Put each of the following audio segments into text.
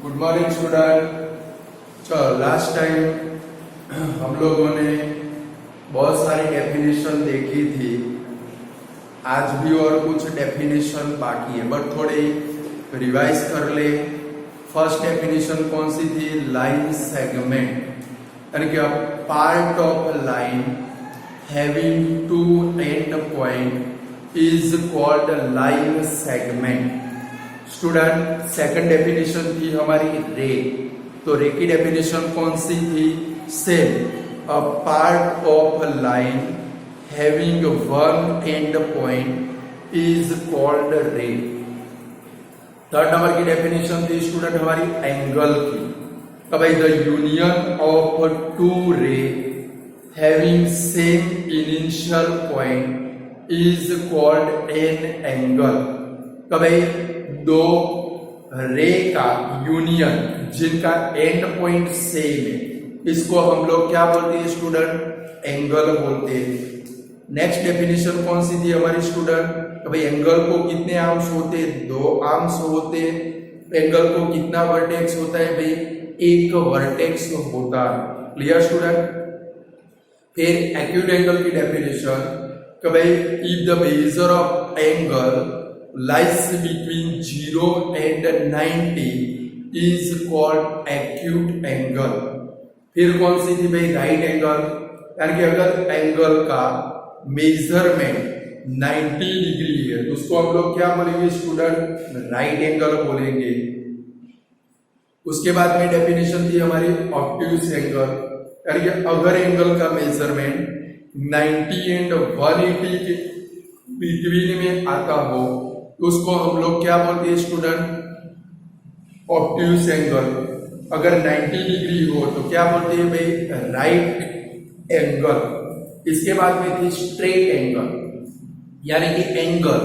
Good morning student. चलो last time हम लोगों ने बहुत सारी डेफिनेशन देखी थी। आज भी और कुछ डेफिनेशन बाकी है, बट थोड़े रिवाइज कर ले। फर्स्ट डेफिनेशन कौन सी थी? लाइन सेगमेंट, यानी कि a part of a line having two end point is called line segment. Student second definition थी हमारी रे। तो रे की डेफिनेशन कौन सी थी? Same, a part of a line having one and point is called रे। थर्ड नंबर की डेफिनेशन थी स्टूडेंट हमारी एंगल की। तो भाई द यूनियन ऑफ टू रे having same initial point is called an angle. तो भाई दो रे का यूनियन जिनका एंड पॉइंट सेम है, इसको हम लोग क्या बोलते हैं स्टूडेंट? एंगल बोलते हैं। नेक्स्ट डेफिनेशन कौन सी थी हमारी स्टूडेंट? तो भाई एंगल को कितने आर्म्स होते हैं? दो आर्म्स होते हैं। एंगल को कितना वर्टेक्स होता है? भाई एक वर्टेक्स होता है। Clear student? फिर एक्यूट एंगल की डेफिनेशन कि भाई if the measure of angle lies between 0 and 90 is called acute angle। फिर कौन सी थी भाई? राइट एंगल, यानी कि अगर एंगल का मेजरमेंट 90 डिग्री है तो उसको हम लोग क्या बोलेंगे स्टूडेंट? राइट एंगल बोलेंगे। उसके बाद में डेफिनेशन थी हमारी ऑब्ट्यूज एंगल, यानी कि अगर एंगल का मेजरमेंट 90 एंड 180 के बिटवीन में आता हो उसको हम लोग क्या बोलते हैं स्टूडेंट? Obtuse angle. अगर 90 डिग्री हो तो क्या बोलते हैं भाई? Right angle. इसके बाद में थी स्ट्रेट एंगल, यानी कि एंगल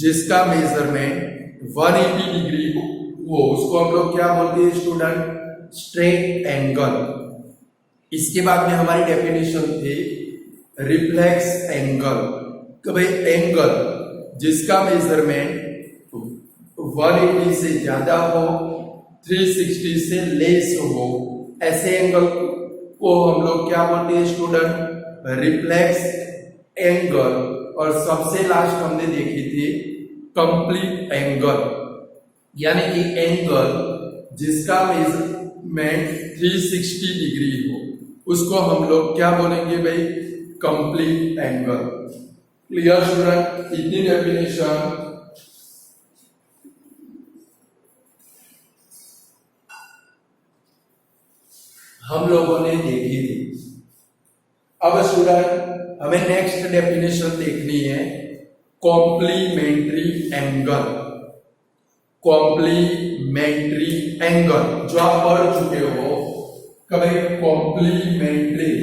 जिसका मेजरमेंट 180 डिग्री हो उसको हम लोग क्या बोलते हैं स्टूडेंट? Straight angle. इसके बाद में हमारी डेफिनेशन थी रिफ्लेक्स एंगल। तो भाई एंगल जिसका मेजरमेंट 180 से ज्यादा हो, 360 से लेस हो, ऐसे एंगल को हम लोग क्या बोलते हैं स्टूडेंट? Reflex angle. और सबसे लास्ट हमने देखी थी कंप्लीट एंगल, यानी कि एंगल जिसका मेजरमेंट 360 डिग्री हो उसको हम लोग क्या बोलेंगे भाई? Complete angle. Clear student? इतनी डेफिनेशन हम लोगों ने देखी थी। अब स्टूडेंट हमें नेक्स्ट डेफिनेशन देखनी है कॉम्प्लीमेंट्री एंगल। कॉम्प्लीमेंट्री एंगल जो आप पढ़ चुके हो कभी कॉम्प्लीमेंट्री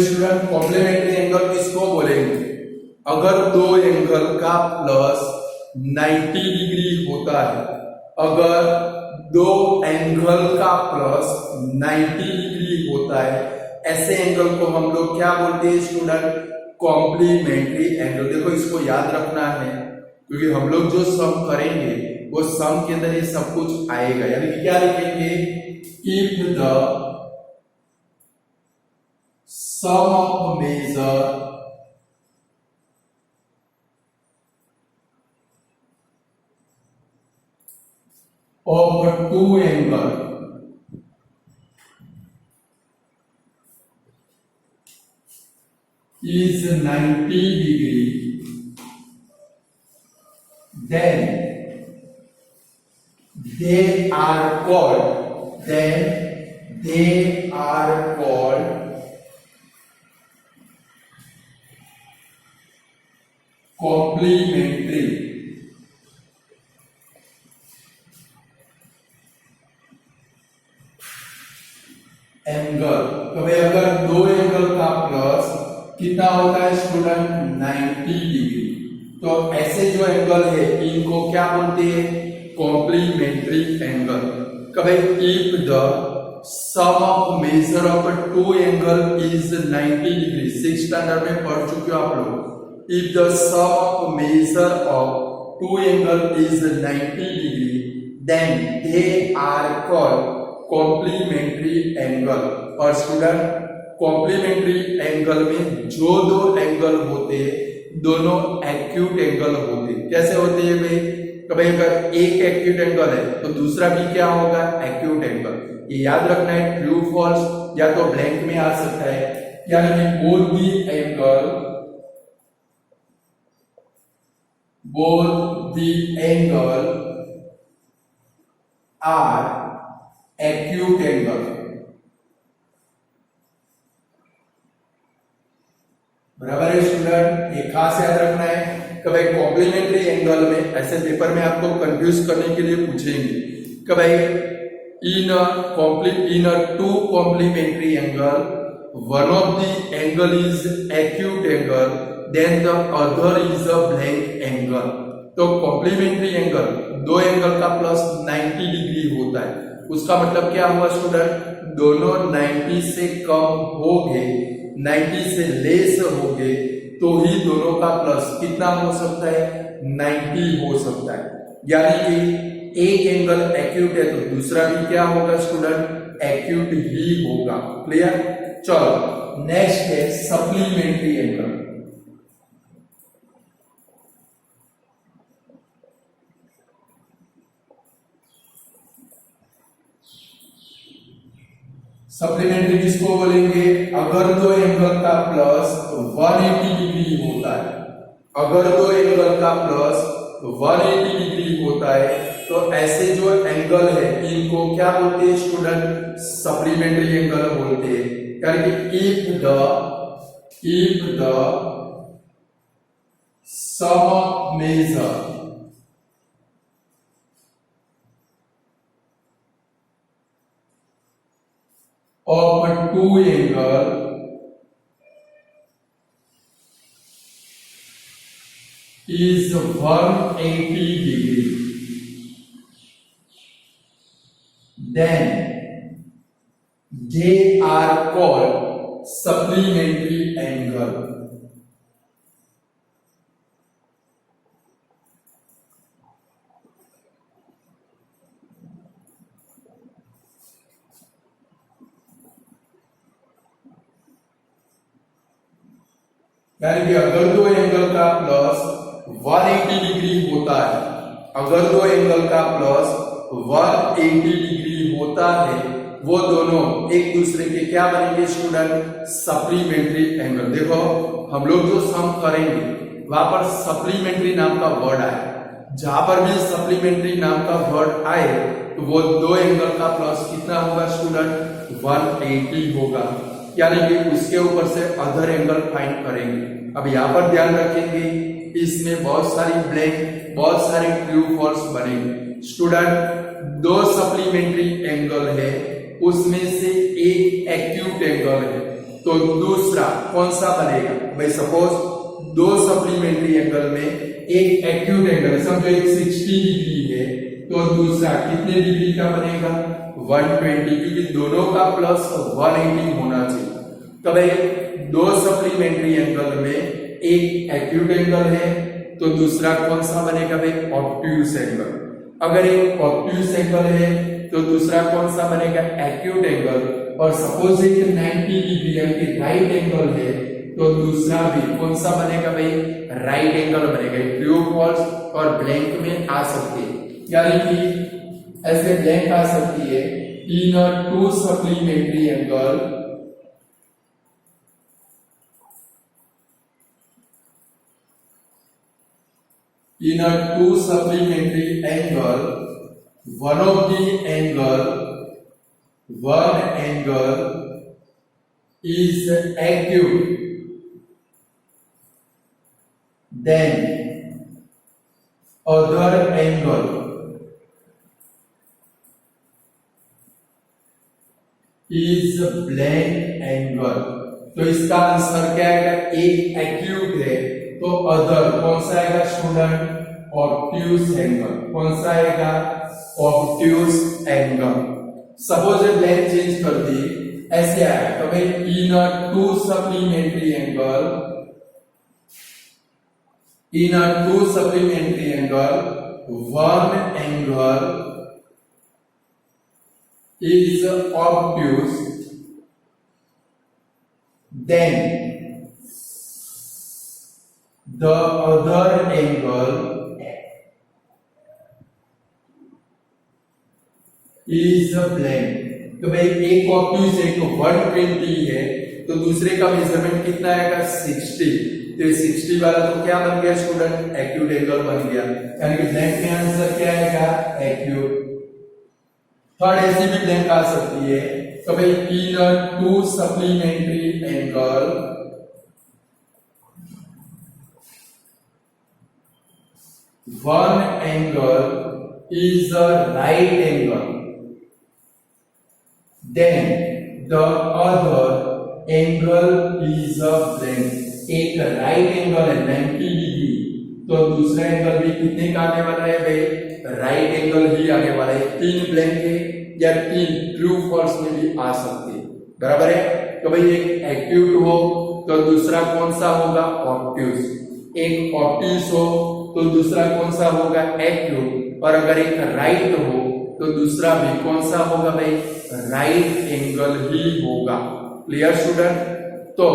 स्टूडेंट कॉम्प्लीमेंट्री एंगल किसको बोलेंगे? अगर दो एंगल का प्लस 90 डिग्री होता है, अगर दो एंगल का प्लस 90 डिग्री होता है, ऐसे एंगल को हम लोग क्या बोलते हैं स्टूडेंट? Complementary angle. देखो इसको याद रखना है क्योंकि हम लोग जो सम करेंगे वो सम के अंदर ये सब कुछ आएगा। यानी कि क्या लिखेंगे? If the sum of measure of two angle is 90 degree, then they are called complementary. Angle. तो भाई अगर दो एंगल का प्लस कितना होता है स्टूडेंट? 90 डिग्री। तो ऐसे जो एंगल है इनको क्या बोलते हैं? Complementary angle. कभी if the sum of measure of two angle is 90 degree. 6 standard में पढ़ चुके हो आप लोग। If the sum of measure of two angle is 90 degree then they are called complementary angle. और स्टूडेंट कॉम्प्लीमेंट्री एंगल में जो दो एंगल होते दोनों एक्यूट एंगल होते। कैसे होते हैं भाई? कभी अगर एक एक्यूट एंगल है तो दूसरा भी क्या होगा? Acute angle. ये याद रखना है, ट्रू फॉल्स या तो ब्लैंक में आ सकता है, यानी both the angle are acute angle. बराबर है स्टूडेंट, ये खास याद रखना है। कभी कॉम्प्लीमेंट्री एंगल में ऐसे पेपर में आपको कंफ्यूज करने के लिए पूछेंगे कभी in two complementary angle one of the angle is acute angle then the other is a blank angle. तो कॉम्प्लीमेंट्री एंगल दो एंगल का प्लस 90 डिग्री होता है। उसका मतलब क्या हुआ स्टूडेंट? दोनों 90 से कम हो गए, 90 से लेस हो गए तो ही दोनों का प्लस कितना हो सकता है? 90 हो सकता है। यानी कि एक एंगल एक्यूट है तो दूसरा भी क्या होगा स्टूडेंट? एक्यूट ही होगा। क्लियर? चलो नेक्स्ट है सप्लीमेंट्री एंगल। सप्लीमेंट्री किसको बोलेंगे? अगर दो एंगल का प्लस 180 डिग्री होता है, अगर दो एंगल का प्लस 180 डिग्री होता है तो ऐसे जो एंगल है इनको क्या बोलते हैं स्टूडेंट? सप्लीमेंट्री एंगल बोलते हैं। यानी कि if the sum measure of two angle is 180 degree then they are called supplementary angle। यानी कि अगर दो एंगल का प्लस 180 डिग्री होता है, अगर दो एंगल का प्लस 180 डिग्री होता है, वो दोनों एक दूसरे के क्या बनेंगे स्टूडेंट? Supplementary angle. देखो हम लोग जो सम करेंगे वहां पर सप्लीमेंट्री नाम का वर्ड आए, जहां पर भी सप्लीमेंट्री नाम का वर्ड आए तो वो दो एंगल का प्लस कितना होगा स्टूडेंट? 180 होगा। यानी कि उसके ऊपर से अदर एंगल फाइंड करेंगे। अब यहाँ पर ध्यान रखेंगे इसमें बहुत सारी ब्लैंक, बहुत सारे ट्रू फॉल्स बनेंगे। स्टूडेंट दो सप्लीमेंट्री एंगल है, उसमें से एक एक्यूट एंगल है तो दूसरा कौन सा बनेगा? भाई सपोज दो सप्लीमेंट्री एंगल में एक एक्यूट एंगल, समझो एक 60 डिग्री है तो दूसरा कितने डिग्री का बनेगा? 120, क्योंकि दोनों का प्लस 180 होना चाहिए। तो भाई दो सप्लीमेंट्री एंगल में एक एक्यूट एंगल है तो दूसरा कौन सा बनेगा भाई? Obtuse angle. अगर एक ऑब्ट्यूस एंगल है तो दूसरा कौन सा बनेगा? Acute angle. और सपोज एक 90 डिग्री यानी राइट एंगल है तो दूसरा भी कौन सा बनेगा भाई? राइट एंगल बनेगा। ट्रू फॉल्स और ब्लैंक में आ सकते हैं, यानी कि ऐसे ब्लैंक आ सकती है in two supplementary angle in a two supplementary angle one angle is acute then other angle is blank angle। तो इसका आंसर क्या आएगा? एक एक्यूट है तो अदर कौन सा आएगा स्टूडेंट? Obtuse angle. कौन सा आएगा? Obtuse angle. सपोज ये ब्लैंक चेंज कर दी, ऐसे आया तो भाई in two supplementary angle, in two supplementary angle one angle is obtuse, then the other angle is blank। तो भाई एक ऑब्ट्यूज है तो 120 है, तो दूसरे का मेजरमेंट कितना आएगा 60, तो 60 वाला तो क्या बन गया स्टूडेंट, एक्यूट एंगल बन गया, यानी कि ब्लैंक में आंसर क्या आएगा एक्यूट। थर्ड ऐसी भी ब्लैंक आ सकती है, तो भाई in two supplementary angle one angle is a right angle, then the other angle is a blank। एक राइट एंगल है 90 डिग्री, तो दूसरा एंगल भी कितने का आने वाला है भाई, राइट एंगल ही आने वाला है। तीन ब्लैंक है या तीन ट्रू फॉल्स में भी आ सकते हैं, बराबर है। तो भाई एक एक्यूट हो तो दूसरा कौन सा होगा ऑब्ट्यूज, एक ऑब्ट्यूज हो तो दूसरा कौन सा होगा एक्यूट, और अगर एक राइट हो तो दूसरा भी कौन सा होगा भाई, राइट एंगल ही होगा। Clear student. तो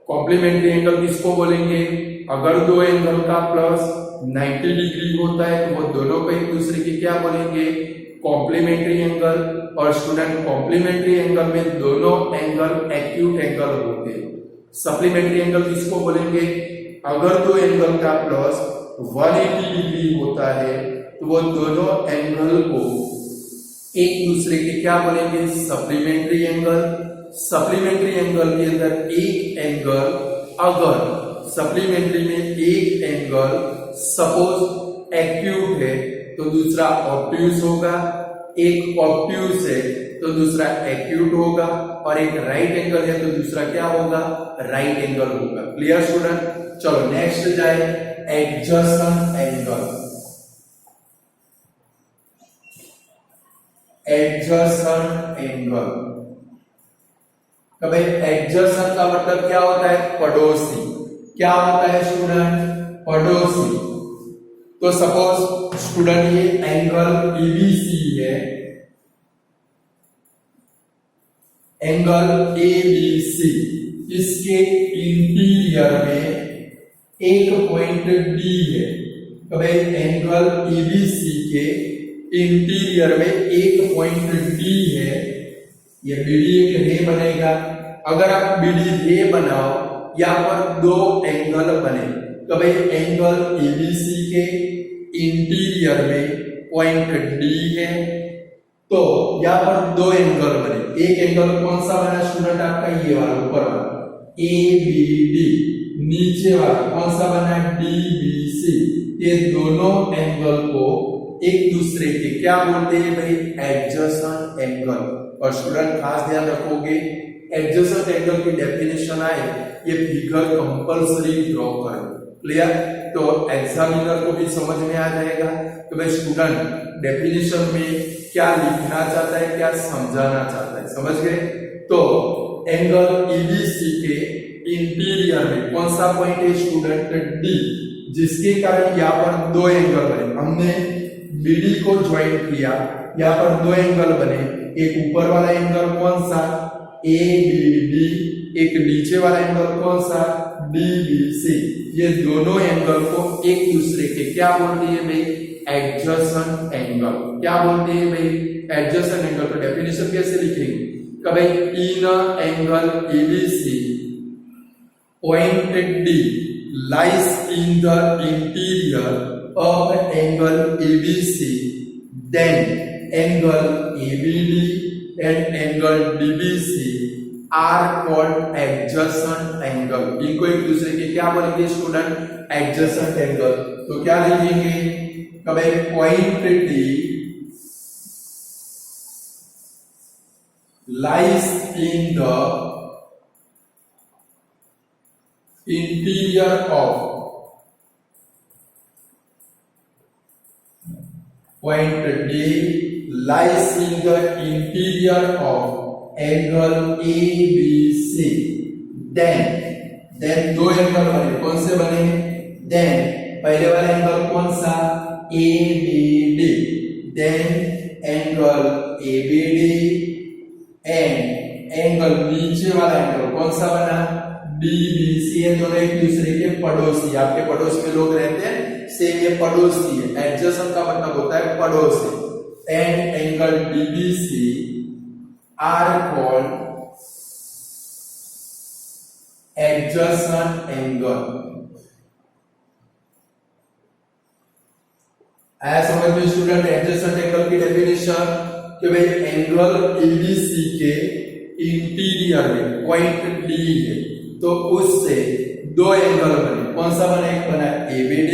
कॉम्प्लीमेंट्री एंगल किसको बोलेंगे, अगर दो एंगल का प्लस 90 डिग्री होता है तो वो दोनों को एक दूसरे की क्या बोलेंगे, कॉम्प्लीमेंट्री एंगल। और स्टूडेंट कॉम्प्लीमेंट्री एंगल में दोनों एंगल एक्यूट एंगल होते हैं। सप्लीमेंट्री एंगल किसको बोलेंगे, अगर दो एंगल का प्लस 180 डिग्री होता है तो वो दोनों एंगल को एक दूसरे के क्या बोलेंगे, सप्लीमेंट्री एंगल। सप्लीमेंट्री एंगल के अंदर एक एंगल, अगर सप्लीमेंट्री में एक एंगल सपोज एक्यूट है तो दूसरा ऑब्ट्यूज होगा, एक ऑब्ट्यूज है तो दूसरा एक्यूट होगा, और एक राइट एंगल है तो दूसरा क्या होगा, राइट एंगल होगा। Clear student. चलो नेक्स्ट जाए, एडजसेंट एंगल। एडजसेंट एंगल, तो भाई एडजसेंट का मतलब क्या होता है, पड़ोसी। क्या होता है स्टूडेंट, पड़ोसी। तो सपोज स्टूडेंट ये एंगल ABC है, एंगल ABC, इसके इंटीरियर में एक पॉइंट D है। तो भाई एंगल ABC के इंटीरियर में एक पॉइंट D है, ये BD एक रे बनेगा। अगर आप BD रे बनाओ, यहाँ पर दो एंगल बने, तो भाई एंगल ABC के इंटीरियर में पॉइंट D है, तो यहाँ पर दो एंगल बने। एक एंगल कौन सा बना स्टूडेंट आपका, ये वाला ऊपर वाला ABD, नीचे वाला कौन सा बना DBC। ये दोनों एंगल को एक दूसरे के क्या बोलते हैं भाई, एडजसेंट एंगल। और स्टूडेंट खास ध्यान रखोगे, एडजसेंट एंगल की डेफिनेशन आए ये फिगर कंपलसरी ड्रॉ करो। क्लियर। तो एग्जामिनर को भी समझ में आ जाएगा कि भाई स्टूडेंट डेफिनेशन में क्या लिखना चाहता है, क्या समझाना चाहता है। समझ गए। तो एंगल ABC के इंटीरियर में कौन सा पॉइंट है स्टूडेंट, D, जिसके कारण यहाँ पर दो एंगल बने। हमने BD को ज्वाइन किया, यहाँ पर दो एंगल बने। एक ऊपर वाला एंगल कौन सा, ABD, एक नीचे वाला एंगल कौन सा, DBC। ये दोनों एंगल को एक दूसरे के क्या बोलते हैं भाई, एडजसेंट एंगल। क्या बोलते हैं भाई, एडजसेंट एंगल। तो डेफिनेशन कैसे लिखेंगे, भाई in angle ABC point D lies in the interior of angle ABC, then angle ABD and angle DBC are called adjacent angle। इनको एक दूसरे के क्या बोलेंगे स्टूडेंट, adjacent angle। तो क्या लिखेंगे, भाई point D lies in the interior of point D lies in the interior of angle ABC, then दो एंगल बने, कौन से बने? देन पहले वाला एंगल कौन सा? ABD, then angle ABD and angle नीचे वाला एंगल कौन सा बना? DBC। ये दोनों एक दूसरे के पड़ोसी, आपके पड़ोस में लोग रहते हैं, सेम ये पड़ोसी है। एडजेसेंट का मतलब होता है पड़ोसी। And angle DBC are called adjacent angle. आया समझ में स्टूडेंट? एडजेसेंट एंगल की डेफिनेशन कि भाई एंगल ABC के इंटीरियर में पॉइंट D है तो उससे दो एंगल बने, कौन सा बना? एक बना ABD,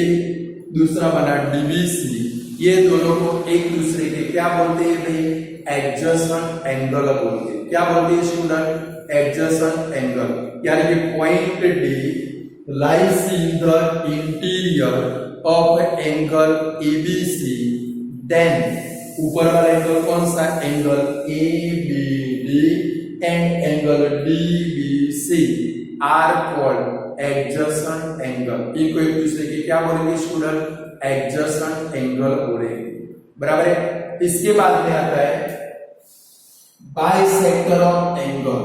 दूसरा बना DBC। ये दोनों को एक दूसरे के क्या बोलते हैं भाई? एडजेसेंट एंगल बोलते हैं। क्या बोलते हैं स्टूडेंट? Adjacent angle. यानी कि point D lies in the interior of angle ABC, then ऊपर वाला एंगल कौन सा? Angle ABD and angle DBC are called adjacent angle. इनको एक दूसरे के क्या बोलेंगे स्टूडेंट? एडजेसेंट एंगल बोलेंगे। बराबर है। इसके बाद में आता है bisector of angle.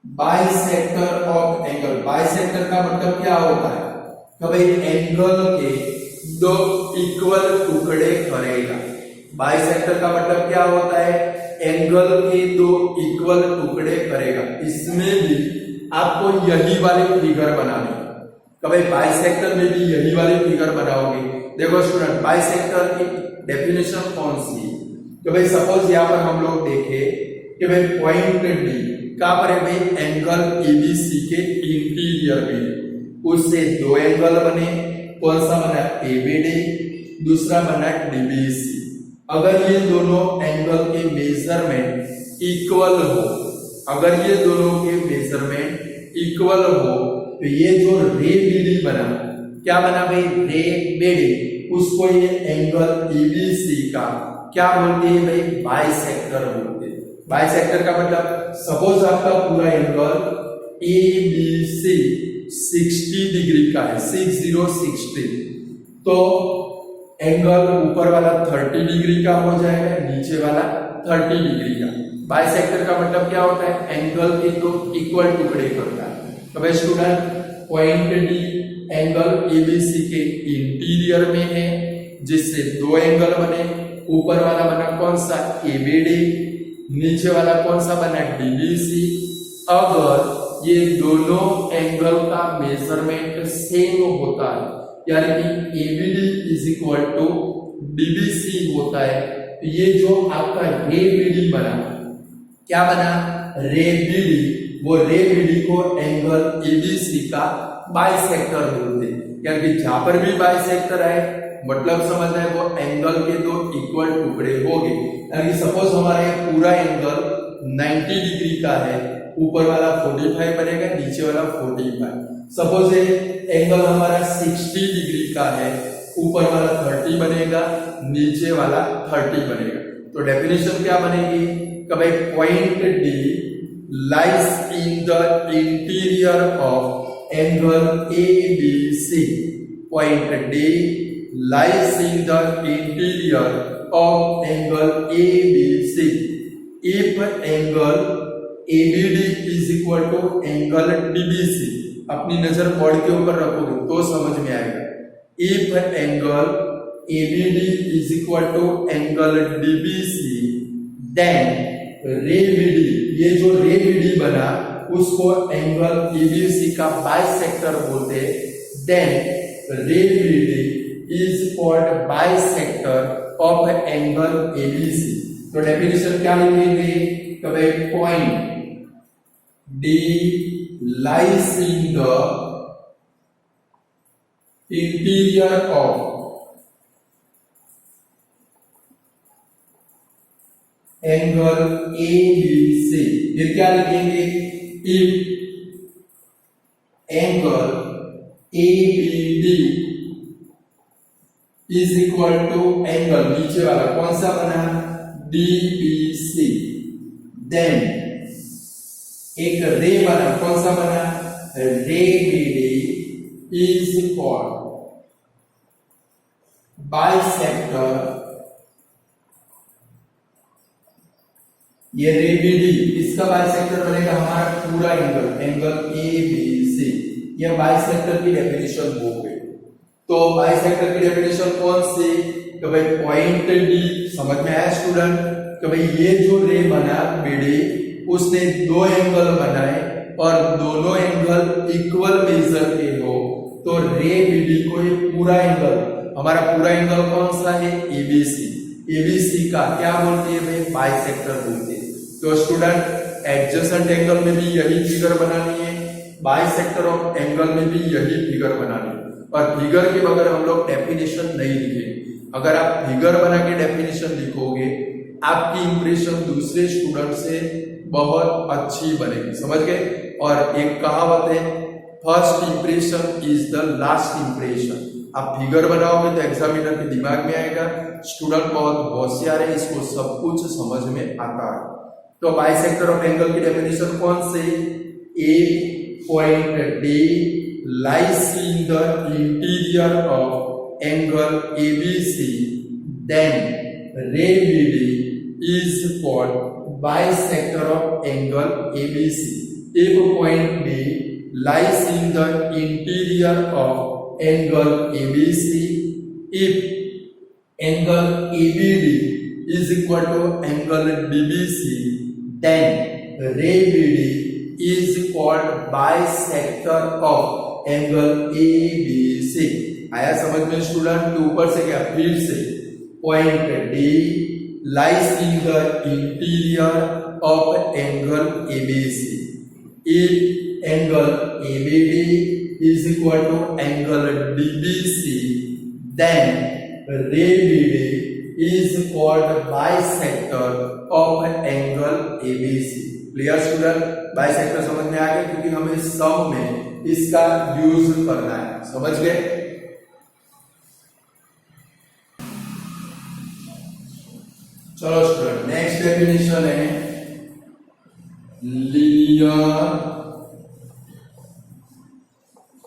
Bisector of angle, bisector का मतलब क्या होता है? तो भाई एंगल के दो इक्वल टुकड़े करेगा। बाइसेक्टर का मतलब क्या होता है? एंगल के दो इक्वल टुकड़े करेगा। इसमें भी आपको यही वाले फिगर बनाने, तो भाई बाइसेक्टर में भी यही वाले फिगर बनाओगे। देखो स्टूडेंट, बाइसेक्टर की डेफिनेशन कौन सी? तो भाई सपोज यहां पर हम लोग देखें कि भाई पॉइंट डी कहां पर है भाई? एंगल ABC के इंटीरियर में, उससे दो एंगल बने, कौन सा बना? ABD, दूसरा बना DBC। अगर ये दोनों एंगल के मेजरमेंट इक्वल हो, अगर ये दोनों के मेजरमेंट इक्वल हो तो ये जो रे BD बना, क्या बना भाई? रे BD, उसको ये एंगल ABC का क्या बोलते हैं भाई? बाइसेक्टर बोलते हैं। बाइसेक्टर का मतलब सपोज आपका पूरा एंगल ABC 60 डिग्री का है, 60 तो एंगल ऊपर वाला 30 डिग्री का हो जाएगा, नीचे वाला 30 डिग्री का। बाइसेक्टर का मतलब क्या होता है? एंगल के दो इक्वल टुकड़े करता है। तो भाई student, point D angle ABC के इंटीरियर में है, जिससे दो एंगल बने। ऊपर वाला बना कौन सा? ABD, नीचे वाला कौन सा बना? DBC। अगर ये दोनों एंगल का मेजरमेंट सेम होता है, यानी कि ABD is equal to DBC होता है, तो ये जो आपका रे BD बना, क्या बना? रे BD, वो रे BD को एंगल ABC का बाइसेक्टर बोलते हैं। यानी कि जहां पर भी बाइसेक्टर है, मतलब समझना है वो एंगल के दो इक्वल टुकड़े हो गए। यानी सपोज हमारा ये पूरा एंगल 90 डिग्री का है, ऊपर वाला 45 बनेगा, नीचे वाला 45। सपोज ये एंगल हमारा 60 डिग्री का है, ऊपर वाला 30 बनेगा, नीचे वाला 30 बनेगा। तो डेफिनेशन क्या बनेगी? कि भाई point D lies in the interior of angle ABC। Point D lies in the interior of angle ABC if angle ABD is equal to angle DBC। अपनी नजर बोर्ड के ऊपर रखोगे तो समझ में आएगा। if angle ABD is equal to angle DBC then रे BD, ये जो रे BD बना उसको एंगल ABC का बाइसेक्टर बोलते हैं। then रे BD is called bisector of angle ABC। तो डेफिनेशन क्या लिखेंगे? तो भाई point D lies in the interior of angle ABC। फिर क्या लिखेंगे? if angle ABD is equal to angle नीचे वाला कौन सा बना DBC, देन एक रे बना कौन सा बना रे BD इज इक्वल बाइसेक्टर, ये रे BD इसका बाइसेक्टर बनेगा हमारा पूरा एंगल ABC। ये बाइसेक्टर की डेफिनेशन हो गई। तो बाइसेक्टर की डेफिनेशन कौन सी कि भाई पॉइंट डी, समझ में आया स्टूडेंट कि भाई ये जो रे बना बीडी उसने दो एंगल बनाए और दोनों एंगल इक्वल मेजर के हो, तो रे बीडी को ये पूरा एंगल, हमारा पूरा एंगल कौन सा है ABC का क्या बोलते हैं भाई बाइसेक्टर बोलते हैं। तो स्टूडेंट एडजेसेंट एंगल में भी यही फिगर बनानी है, बाइसेक्टर ऑफ एंगल में भी यही फिगर बनानी है। और फिगर के बगैर हम लोग डेफिनेशन नहीं लिखेंगे। अगर आप फिगर बना के डेफिनेशन लिखोगे आपकी इंप्रेशन दूसरे स्टूडेंट से बहुत अच्छी बनेगी, समझ गए। और एक कहावत है first impression is the last impression. आप फिगर बनाओगे तो एग्जामिनर के दिमाग में आएगा स्टूडेंट बहुत होशियार है, इसको सब कुछ समझ में आता है। तो बाइसेक्टर ऑफ एंगल की डेफिनेशन कौन से, a point D lies in the interior of angle ABC, then ray BD is called bisector of angle ABC. If point B lies in the interior of angle ABC, if angle ABD is equal to angle DBC, then ray BD is called bisector of angle ABC। आया समझ में student के ऊपर से क्या फिर से point D lies in the interior of angle ABC, if angle ABD is equal to angle DBC, then ray BD is called bisector of angle ABC। Clear student, bisector समझ में आ गया क्योंकि हमें सम में इसका यूज करना है, समझ गए। चलो स्टूडेंट नेक्स्ट डेफिनेशन है linear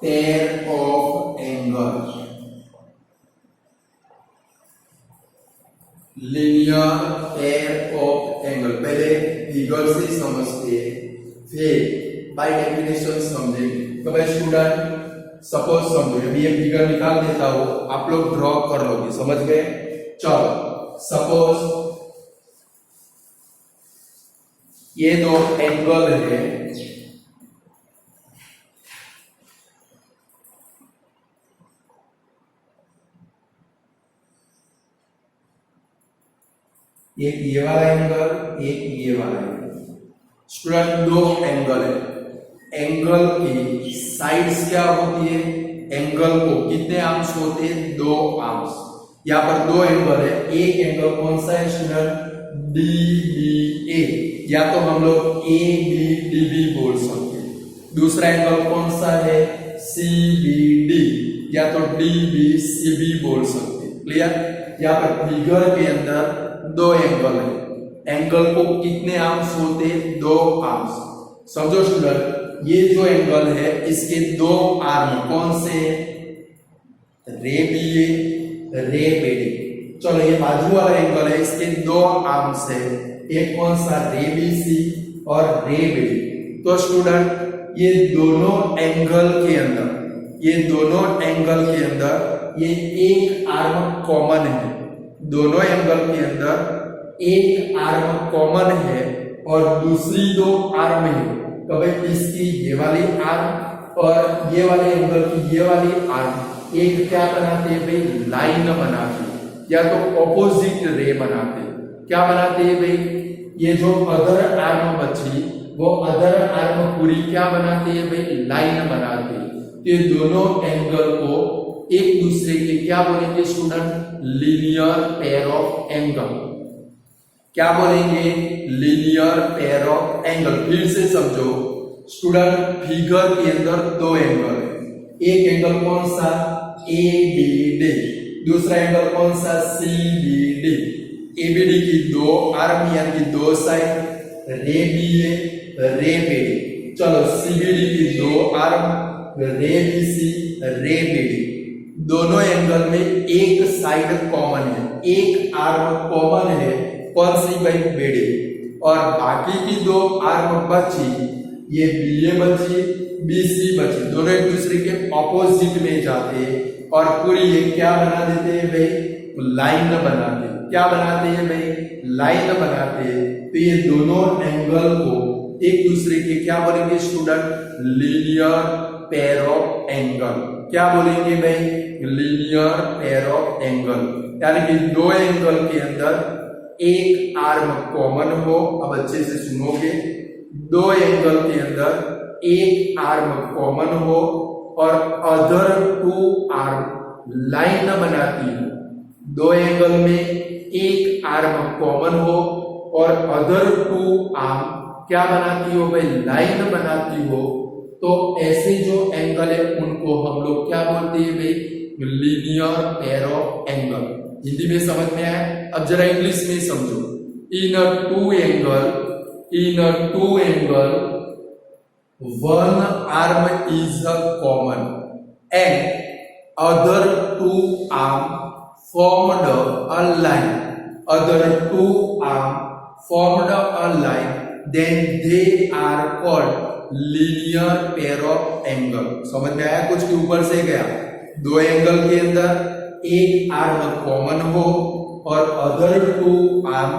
pair of angle. Linear pair of angle पहले फिगर से समझते हैं फिर बाय डेफिनेशन समझेंगे। तो भाई स्टूडेंट सपोज समझो अभी ये फिगर निकाल देता हूं, आप लोग ड्रॉ कर लोगे, समझ गए। चलो सपोज ये दो एंगल है, एक ये वाला एंगल एक ये वाला एंगल। स्टूडेंट दो एंगल है, एंगल की साइड्स क्या होती है, एंगल को कितने आर्म्स होते हैं, दो आर्म्स। यहाँ पर दो एंगल है, एक एंगल कौन सा है स्टूडेंट DBA, या तो हम लोग ABDB बोल सकते हैं। दूसरा एंगल कौन सा है CBD, या तो DBCB बोल सकते हैं। क्लियर, यहाँ पर फिगर के अंदर दो एंगल है, एंगल को कितने आर्म्स होते हैं, दो आर्म्स। समझो स्टूडेंट ये जो एंगल है इसके दो आर्म कौन से, रे BA रे BD। चलो ये बाजू वाला एंगल है, इसके दो आर्म्स है, एक कौन सा रे BC और रे BD। तो स्टूडेंट ये दोनों एंगल के अंदर, ये दोनों एंगल के अंदर ये एक आर्म कॉमन है, दोनों एंगल के अंदर एक आर्म कॉमन है और दूसरी दो आर्म है। तो भाई इसकी ये वाली आर्म और ये वाले एंगल की ये वाली आर्म एक क्या बनाते हैं भाई, लाइन बनाते हैं, या तो ऑपोजिट रे बनाते हैं। क्या बनाते हैं भाई, ये जो अदर आर्म बची वो अदर आर्म पूरी क्या बनाते हैं भाई, लाइन बनाते हैं। तो ये दोनों एंगल को एक दूसरे के क्या बोलेंगे student, linear pair of angle. क्या बोलेंगे, लीनियर पेयर ऑफ एंगल। फिर से समझो स्टूडेंट, फिगर के अंदर दो एंगल है, एक एंगल कौन सा, ABD, दूसरा एंगल कौन सा, CBD। ABD की दो आर्म यानी कि दो साइड, रे BA रे BD। चलो CBD की दो आर्म, रे BC रे BD। दोनों एंगल में एक साइड कॉमन है, एक आर्म कॉमन है, कौन सी भाई, BD। और बाकी की दो आर्म बची, ये BA बची, BC बची, दोनों एक दूसरे के ऑपोजिट में जाते हैं और पूरी ये क्या बना देते हैं भाई, लाइन बनाते हैं। क्या बनाते हैं भाई, लाइन बनाते हैं। तो ये दोनों एंगल को एक दूसरे के क्या बोलेंगे student, linear pair of angle. क्या बोलेंगे भाई, लीनियर पेयर ऑफ एंगल, यानी कि दो एंगल के अंदर एक आर्म कॉमन हो। अब अच्छे से सुनोगे, दो एंगल के अंदर एक आर्म कॉमन हो और अदर टू आर्म लाइन बनाती हो। दो एंगल में एक आर्म कॉमन हो और अदर टू आर्म क्या बनाती हो भाई, लाइन बनाती हो। तो ऐसे जो एंगल है उनको हम लोग क्या बोलते हैं भाई, linear pair of angle. Hindi में समझ में आया, अब जरा इंग्लिश में समझो। In a two angle one arm is common and other two arm formed a line, then they are called linear pair of angle। समझ में आया कुछ के ऊपर से गया, दो एंगल के अंदर एक आर्म कॉमन हो और अदर टू आर्म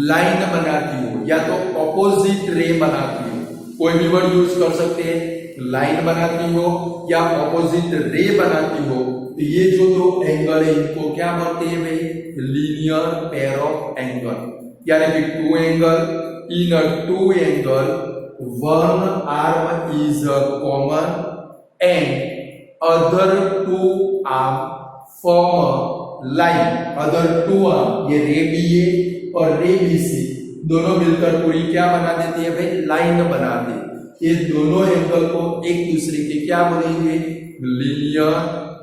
लाइन बनाती हो या तो ऑपोजिट रे बनाती हो, कोई भी वर्ड यूज कर सकते हैं, लाइन बनाती हो या ऑपोजिट रे बनाती हो। तो ये जो दो एंगल है इनको क्या बोलते हैं भाई, लीनियर पेयर ऑफ एंगल। यानी कि two angle, in a two angle one arm is common and other two arm form line. Other two arm, ये रे BA और रे BC दोनों मिलकर पूरी क्या बना देती है भाई, लाइन बना दे। ये दोनों एंगल को एक दूसरे के क्या बोलेंगे, लीनियर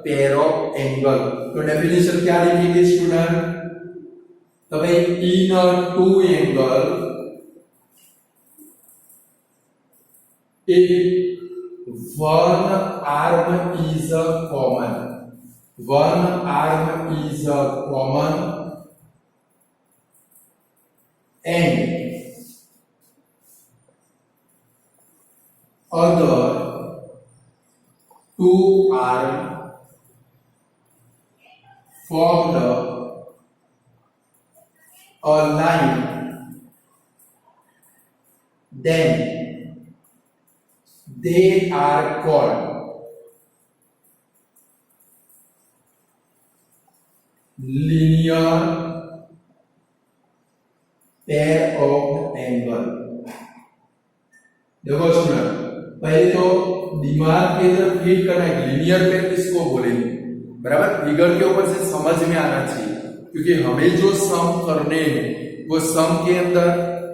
पेयर ऑफ एंगल। तो डेफिनेशन क्या लिखेंगे स्टूडेंट, तो भाई in a two angle one arm is common, and other two arm formed a line, then they are called linear pair of angle. देखो स्टूडेंट, पहले तो दिमाग के अंदर फीड करना है लीनियर पेयर किसको बोलेंगे, बराबर, फिगर के ऊपर से समझ में आना चाहिए, क्योंकि हमें जो सम करने हैं वो सम के अंदर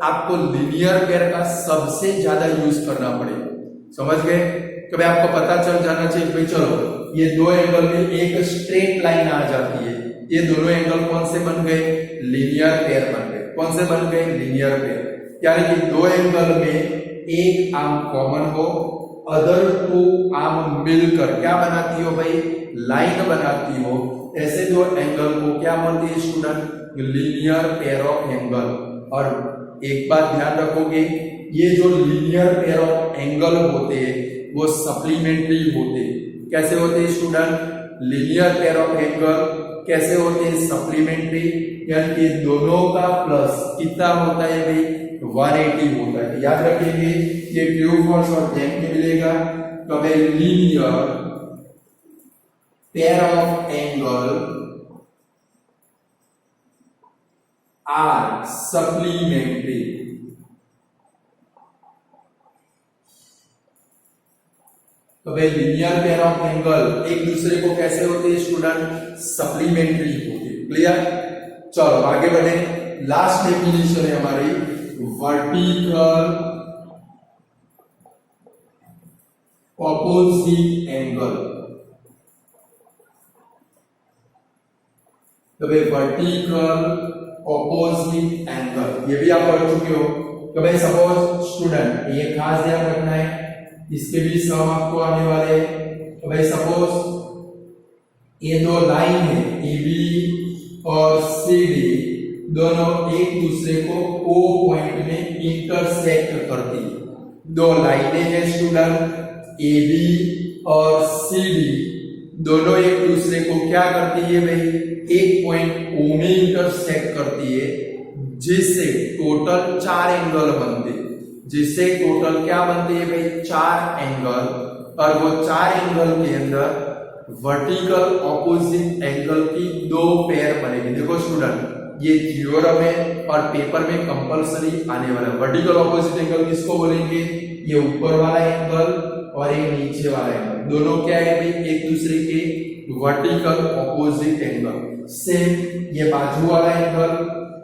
आपको लीनियर पेयर का सबसे ज्यादा यूज करना पड़ेगा। समझ गए, कभी आपको पता चल जाना चाहिए भाई चलो ये दो एंगल में एक स्ट्रेट लाइन आ जाती है, ये दोनों एंगल कौन से बन गए, लीनियर पेयर बन गए। कौन से बन गए, लीनियर पेयर। यानी कि दो एंगल में एक आर्म कॉमन हो, अदर टू आर्म मिलकर क्या बनाती हो भाई, लाइन बनाती हो। ऐसे दो एंगल को क्या बोलते हैं student, linear pair of angle. और एक बात ध्यान रखोगे, ये जो लीनियर पेयर ऑफ एंगल होते हैं वो सप्लीमेंट्री होते हैं। कैसे होते हैं student, linear pair of angle कैसे होते हैं, सप्लीमेंट्री, यानी कि दोनों का प्लस कितना होता है भाई, 180 होता है। याद रखेंगे ये ट्रू फॉल्स और जेम में मिलेगा। तो भाई linear pair of angle are supplementary. तो भाई लीनियर पेयर ऑफ एंगल एक दूसरे को कैसे होते हैं स्टूडेंट, सप्लीमेंट्री होते हैं। क्लियर, चलो आगे बढ़े। लास्ट डेफिनेशन है हमारी वर्टिकल ऑपोजिट एंगल। तो भाई वर्टिकल ऑपोजिट एंगल, ये भी आप पढ़ चुके हो। तो भाई सपोज स्टूडेंट, ये खास ध्यान रखना है, इसके भी सम आपको आने वाले हैं। तो भाई सपोज ये दो लाइन है AB और CD, दोनों एक दूसरे को O पॉइंट में इंटरसेक्ट करती है। दो लाइनें हैं स्टूडेंट, AB और CD, दोनों एक दूसरे को क्या करती है भाई, एक पॉइंट O में इंटरसेक्ट करती है, जिससे टोटल 4 एंगल बनते हैं। जिससे टोटल क्या बनते हैं भाई, 4 एंगल। और वो 4 एंगल के अंदर वर्टिकल ऑपोजिट एंगल की 2 पेयर बनेगी। देखो स्टूडेंट, ये थ्योरम है और पेपर में कंपलसरी आने वाला है। वर्टिकल ऑपोजिट एंगल किसको बोलेंगे, ये ऊपर वाला एंगल और ये नीचे वाला एंगल, दोनों क्या है भाई, एक दूसरे के वर्टिकल ऑपोजिट एंगल। सेम ये बाजू वाला एंगल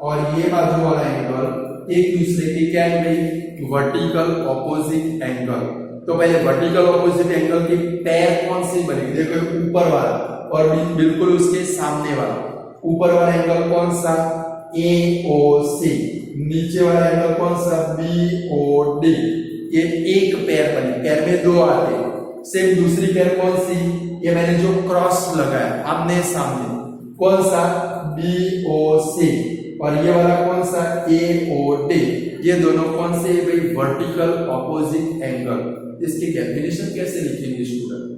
और ये बाजू वाला एंगल एक दूसरे के क्या है भाई, वर्टिकल ऑपोजिट एंगल। तो पहले वर्टिकल ऑपोजिट एंगल की पेयर कौन सी बनेगी, देखो ऊपर वाला और बिल्कुल उसके सामने वाला। ऊपर वाला एंगल कौन सा, AOC, नीचे वाला एंगल कौन सा, BOD। ये एक पेयर बनी, पेयर में 2 आते हैं। सेम दूसरी पेयर कौन सी, ये मैंने जो क्रॉस लगाया आमने सामने, कौन सा, BOC। और ये वाला कौन सा, AOD। ये दोनों कौन से भाई, वर्टिकल ऑपोजिट एंगल। इसकी डेफिनेशन कैसे लिखेंगे स्टूडेंट,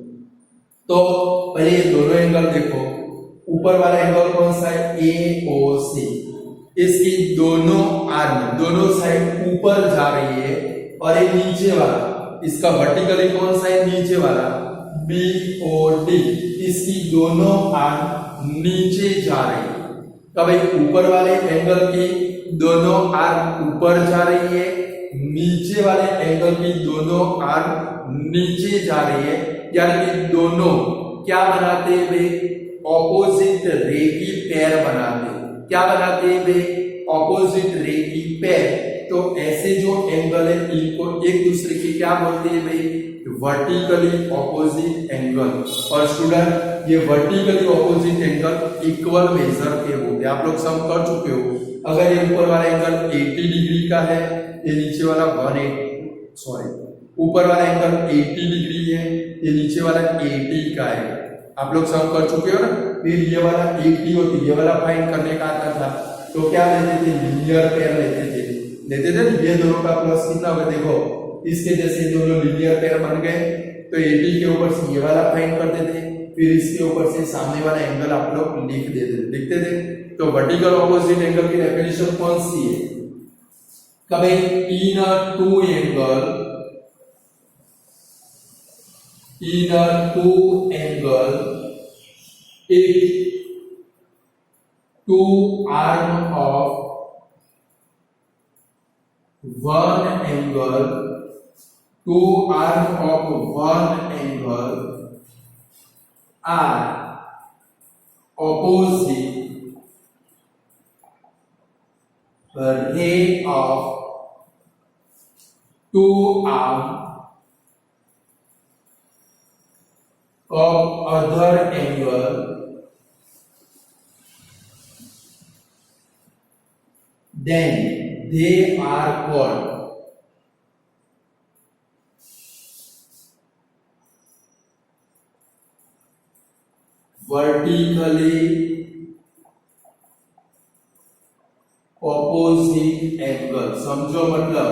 तो पहले ये दोनों एंगल देखो, ऊपर वाला एंगल कौन सा है, AOC। इसकी दोनों आर्म, दोनों साइड ऊपर जा रही है, और ये नीचे वाला, इसका वर्टिकली कौन सा है, नीचे वाला, BOD। इसकी दोनों आर्म नीचे जा रही है। तो भाई ऊपर वाले एंगल की दोनों आर्म ऊपर जा रही है, नीचे वाले एंगल की दोनों आर्म नीचे जा रही है, यानी कि दोनों क्या बनाते हैं भाई, ऑपोजिट रे की पेयर बनाते हैं। क्या बनाते हैं भाई, ऑपोजिट रे की पेयर। तो ऐसे जो एंगल है इनको एक दूसरे के क्या बोलते हैं भाई, वर्टिकली ऑपोजिट एंगल। और स्टूडेंट, ये vertically opposite angle equal major के होते हैं, आप लोग सम कर चुके हो। अगर ये ऊपर वाला एंगल 80 डिग्री का है, ये नीचे वाला ऊपर वाला एंगल 80 डिग्री है, ये नीचे वाला 80 का है। आप लोग सम कर चुके हो ना। फिर ये वाला 80 होती, ये वाला फाइंड करने का आता था, तो क्या लेते थे, लीनियर पेयर लेते थे। ये दोनों का प्लस कितना होगा, देखो इसके जैसे दोनों लीनियर पेयर बन गए। तो 80 के ऊपर से ये वाला फाइंड करते थे, फिर इसके ऊपर से सामने वाला एंगल आप लोग लिखते थे। तो वर्टिकल ऑपोजिट एंगल की डेफिनेशन कौन सी है, कभी in a two angle if two arm of one angle are opposite ray of two arm of other angle, then they are called vertically opposite angle। समझो मतलब,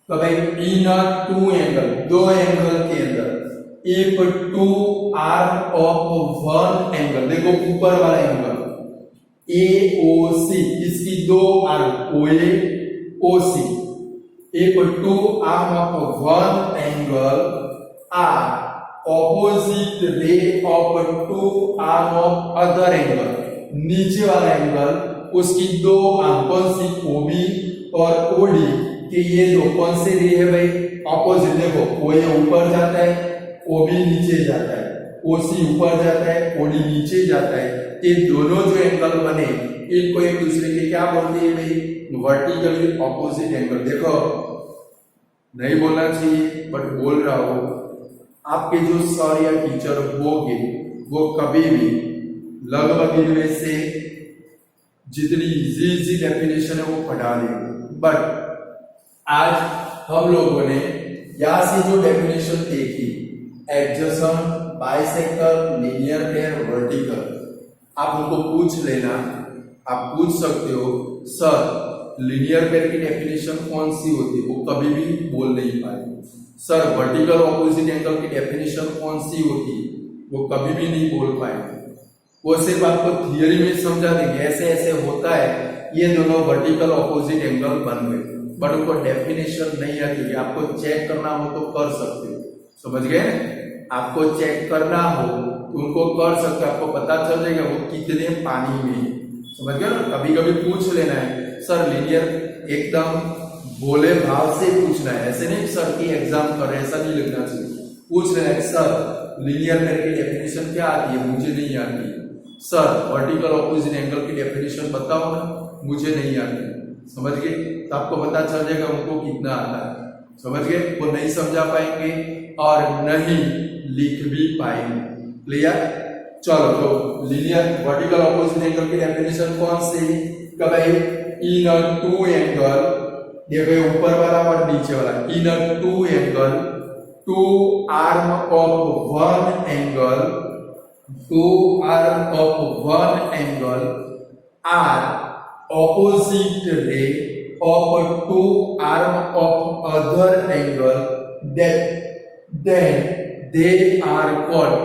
तो भाई इन टू एंगल, दो एंगल के अंदर, if two arm of one angle, देखो ऊपर वाला एंगल AOC, इसकी दो arm OA OC, if two arm of one angle are opposite ray of two arm of other angle, नीचे वाला एंगल उसकी दो आर्म कौन सी, OB और OD के, ये दो कौन से रे है भाई, ऑपोजिट। देखो OA ऊपर जाता है, OB नीचे जाता है, OC ऊपर जाता है, OD नीचे जाता है। ये दोनों जो एंगल बने इनको एक दूसरे के क्या बोलते हैं भाई, वर्टिकली ऑपोजिट एंगल। देखो नहीं बोलना चाहिए बट बोल रहा हूं, आपके जो सर या टीचर होंगे वो कभी भी लगभग इनमें से जितनी इजी डेफिनेशन है वो पढ़ा देंगे। बट आज हम लोगों ने यहां से जो डेफिनेशन देखी, adjacent, bisector, linear pair, vertical, आप उनको पूछ लेना। आप पूछ सकते हो सर लीनियर पेयर की डेफिनेशन कौन सी होती है, वो कभी भी बोल नहीं पाए। सर वर्टिकल ऑपोजिट एंगल की डेफिनेशन कौन सी होती है, वो कभी भी नहीं बोल पाएंगे। वो सिर्फ आपको थियरी में समझा देंगे ऐसे ऐसे होता है, ये दोनों वर्टिकल ऑपोजिट एंगल बन गए, बट उनको डेफिनेशन नहीं आती। आपको चेक करना हो तो कर सकते हो, समझ गए? आपको चेक करना हो तो उनको कर सकते हो, आपको पता चल जाएगा वो कितने पानी में, समझ गए ना? कभी कभी पूछ लेना है सर लीनियर, एकदम बोले भाव से पूछना है, ऐसे नहीं सर की एग्जाम कर रहे हैं ऐसा नहीं लिखना चाहिए। पूछ लेना है सर लीनियर पेयर की डेफिनेशन क्या आती है, मुझे नहीं आती। सर वर्टिकल ऑपोजिट एंगल की डेफिनेशन बताओ ना, मुझे नहीं आती। समझ गए? तो आपको पता चल जाएगा उनको कितना आता है। समझ गए? वो नहीं समझा पाएंगे और नहीं लिख भी पाएंगे। क्लियर? चलो तो लीनियर वर्टिकल ऑपोजिट एंगल की डेफिनेशन कौन सी? भाई इन अ टू एंगल, देखो ऊपर वाला और नीचे वाला, in a two angle, two arm of one angle, two arm of one angle are opposite ray of two arm of other angle, that then they are called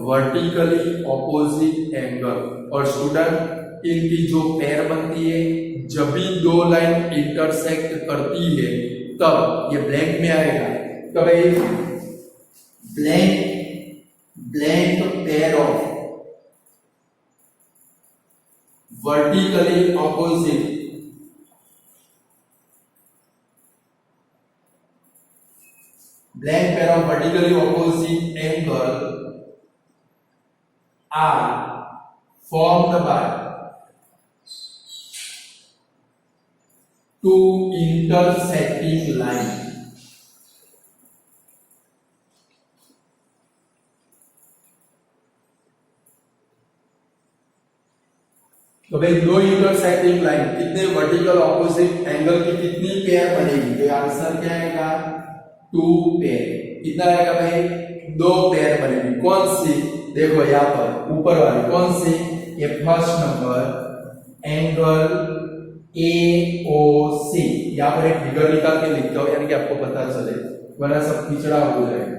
vertically opposite angle। और student इनकी जो pair बनती है जब भी दो line intersect करती है तब ये ब्लैंक में आएगा। तो भाई blank pair of vertically opposite blank pair of vertically opposite angle are formed by two intersecting lines। तो भाई दो इंटरसेक्टिंग लाइन कितने वर्टिकल ऑपोजिट एंगल की कितनी पेयर बनेगी? तो आंसर क्या आएगा? Two pair. कितना आएगा भाई? दो पेयर बनेगी। कौन सी? देखो यहाँ पर ऊपर वाली कौन सी? ये फर्स्ट नंबर एंगल AOC। यहाँ पर एक फिगर निकाल के लिखता हूं यानी कि आपको पता चले, वरना सब पिछड़ा हो जाएगा।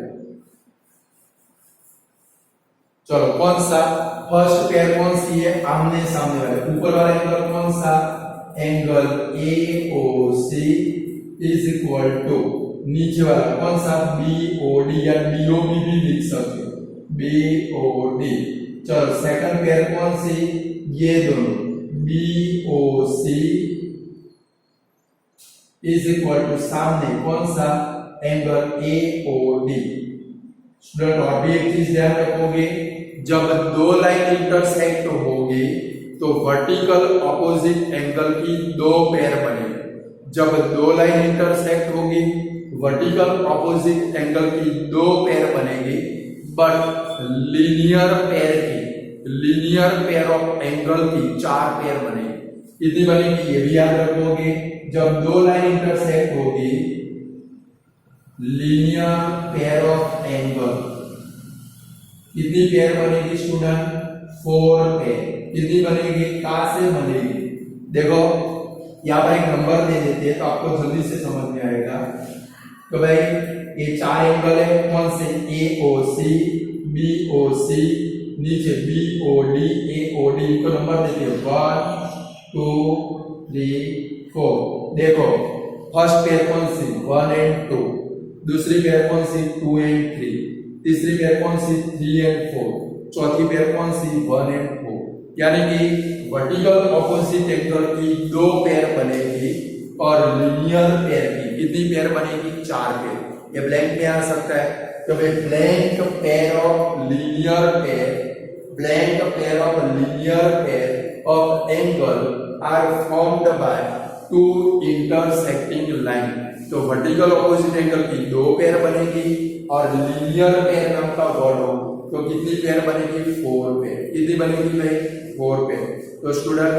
चलो कौन सा फर्स्ट पेयर कौन सी है? आमने सामने वाले। ऊपर वाला एंगल कौन सा? Angle AOC is equal to नीचे वाला कौन सा? BOD या DOB भी लिख सकते हो, BOD। चलो सेकंड पेयर कौन सी? ये दोनों BOC इज इक्वल टू सामने कौन सा? Angle AOD। स्टूडेंट और भी एक चीज ध्यान रखोगे, जब दो लाइन इंटरसेक्ट होगी तो वर्टिकल ऑपोजिट एंगल की दो पेयर बनेगी। जब दो लाइन इंटरसेक्ट होगी वर्टिकल ऑपोजिट एंगल की दो पेयर बनेगी, but linear pair of angle की चार पेयर बनेगी। कितनी बनेगी ये भी याद रखोगे। जब दो लाइन इंटरसेक्ट होगी लीनियर पेयर ऑफ एंगल कितनी पेयर बनेगी स्टूडेंट? 4 पेयर। कितनी बनेगी? कहां से बनेगी? देखो यहाँ पर एक नंबर दे देते हैं तो आपको जल्दी से समझ में आएगा। तो भाई ये चार एंगल है कौन से? AOC, BOC, नीचे BOD, AOD को नंबर देते हैं 1 2 3 4। देखो फर्स्ट पेयर कौन सी? 1 और 2। दूसरी पेयर कौन सी? 2 और 3। तीसरी पेयर कौन सी? 3 और 4। चौथी पेयर कौन सी? 1 और 4। यानी कि वर्टिकल ऑपोजिट एंगल की दो पेयर बनेगी और लीनियर पेयर की कितनी पेयर बनेगी? 4 पेयर। ये ब्लैंक में आ सकता है। तो भाई blank pair of linear pair of angle are formed by two intersecting line. तो वर्टिकल ऑपोजिट एंगल की दो पेयर बनेगी और लीनियर पेयर नाम का वर्ड तो कितनी पेयर बनेगी 4 पेयर। कितनी बनेगी भाई 4 पेयर। तो स्टूडेंट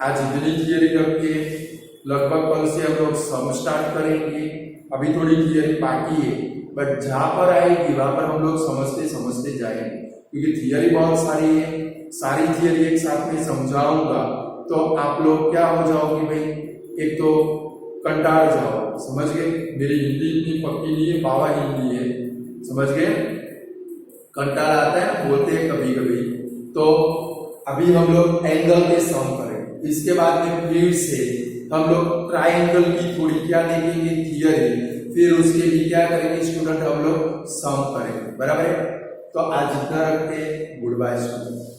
आज इतनी थियरी रख के लगभग कल से हम लोग सम स्टार्ट करेंगे। अभी थोड़ी थियरी बाकी है बट जहां पर आएगी वहां पर हम लोग समझते समझते जाएंगे क्योंकि थियरी बहुत सारी है। सारी थियरी एक साथ में समझाऊंगा तो आप लोग क्या हो जाओगे भाई, एक तो कंटाल जाओ, समझ गए। मेरी हिंदी इतनी पक्की नहीं है, बाबा हिंदी है, समझ गए। कंटाल आता है बोलते हैं कभी कभी। तो अभी हम लोग एंगल के सम करेंगे, इसके बाद में फिर से हम लोग ट्राइंगल की थोड़ी क्या देखेंगे थियरी, फिर उसके लिए क्या करेंगे स्टूडेंट हम लोग सम करेंगे, बराबर है। तो आज इतना रखते हैं, गुड बाय स्टूडेंट।